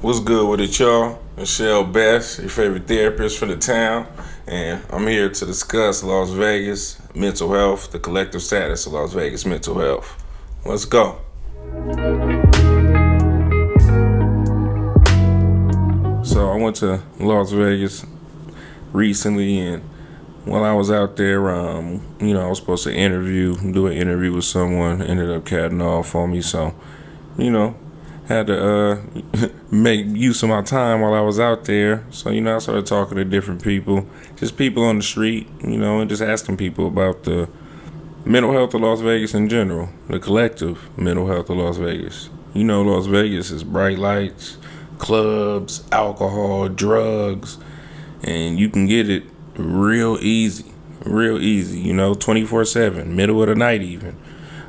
What's good with it, y'all? Michelle Best, your favorite therapist from the town, and I'm here to discuss Las Vegas mental health, the collective status of Las Vegas mental health. Let's go. So I went to Las Vegas recently, and while I was out there, I was supposed to do an interview with someone, ended up catting off on me, so, had to make use of my time while I was out there. So, I started talking to different people, just people on the street, and just asking people about the mental health of Las Vegas in general, the collective mental health of Las Vegas. Las Vegas is bright lights, clubs, alcohol, drugs, and you can get it real easy, 24/7, middle of the night even.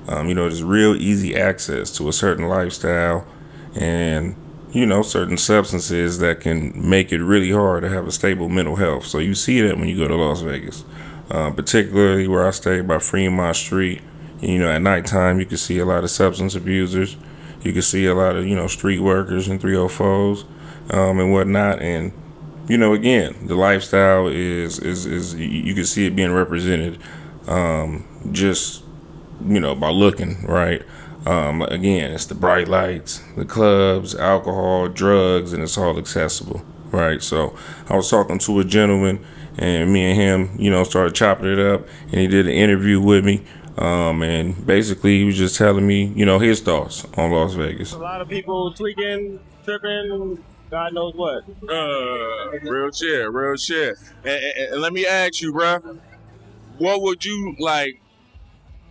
Just real easy access to a certain lifestyle and, certain substances that can make it really hard to have a stable mental health. So you see that when you go to Las Vegas, particularly where I stay by Fremont Street. At nighttime, you can see a lot of substance abusers. You can see a lot of, street workers and 304s and whatnot. And, again, the lifestyle is you can see it being represented just, by looking, right? Again, it's the bright lights, the clubs, alcohol, drugs, and it's all accessible, right? So I was talking to a gentleman, and me and him, started chopping it up, and he did an interview with me. And basically he was just telling me, his thoughts on Las Vegas. A lot of people tweaking, tripping, God knows what. Real shit. And let me ask you, bruh, what would you like?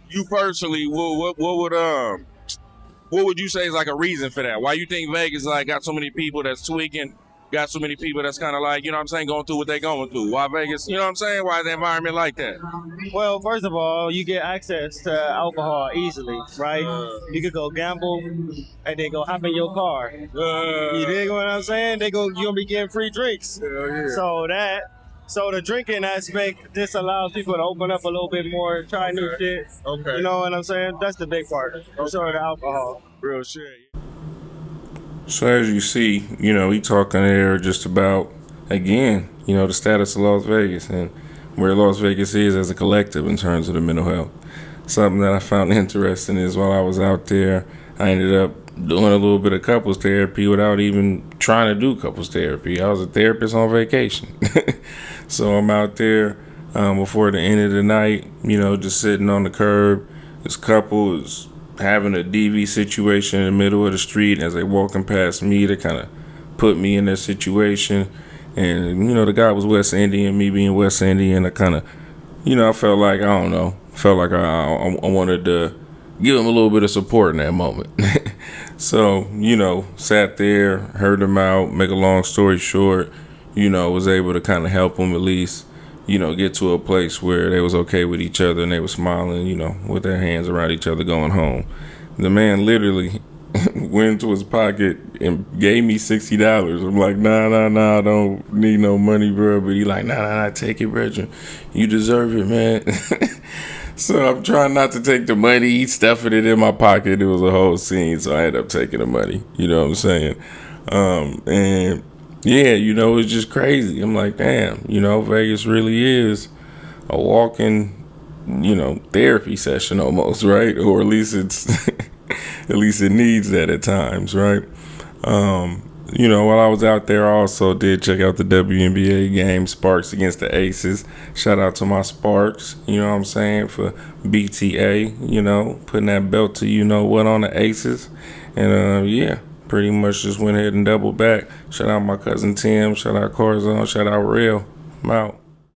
You personally, what would you say is like a reason for that? Why you think Vegas got so many people that's tweaking, got so many people that's kind of going through what they going through? Why Vegas? Why the environment like that? Well, first of all, you get access to alcohol easily, right? You could go gamble and then go hop in your car. You dig what I'm saying? You're gonna be getting free drinks. Yeah. So the drinking aspect, this allows people to open up a little bit more, try new shit. Okay. You know what I'm saying? That's the big part. For sure, the alcohol. Real shit. So as you see, he talking there just about, again, the status of Las Vegas and where Las Vegas is as a collective in terms of the mental health. Something that I found interesting is while I was out there, I ended up doing a little bit of couples therapy without even trying to do couples therapy. I was a therapist on vacation. So I'm out there before the end of the night, just sitting on the curb. This couple is having a DV situation in the middle of the street. As they walking past me, they kind of put me in that situation. And, the guy was West Indian, me being West Indian, I kind of, I felt like, I wanted to give him a little bit of support in that moment. So, sat there, heard him out, make a long story short, was able to kind of help him at least, get to a place where they was okay with each other and they were smiling, with their hands around each other going home. The man literally went into his pocket and gave me $60. I'm like, nah, I don't need no money, bro. But he like, nah, take it, brethren. You deserve it, man. So I'm trying not to take the money. He stuffing it in my pocket. It was a whole scene. So I ended up taking the money. You know what I'm saying? And yeah, it's just crazy. I'm like, damn, Vegas really is a walking, therapy session almost, right? Or at least at least it needs that at times, right? While I was out there, I also did check out the WNBA game, Sparks against the Aces. Shout out to my Sparks, for BTA, putting that belt to what on the Aces. And pretty much just went ahead and doubled back. Shout out my cousin Tim, shout out Corazon, shout out Real. I'm out.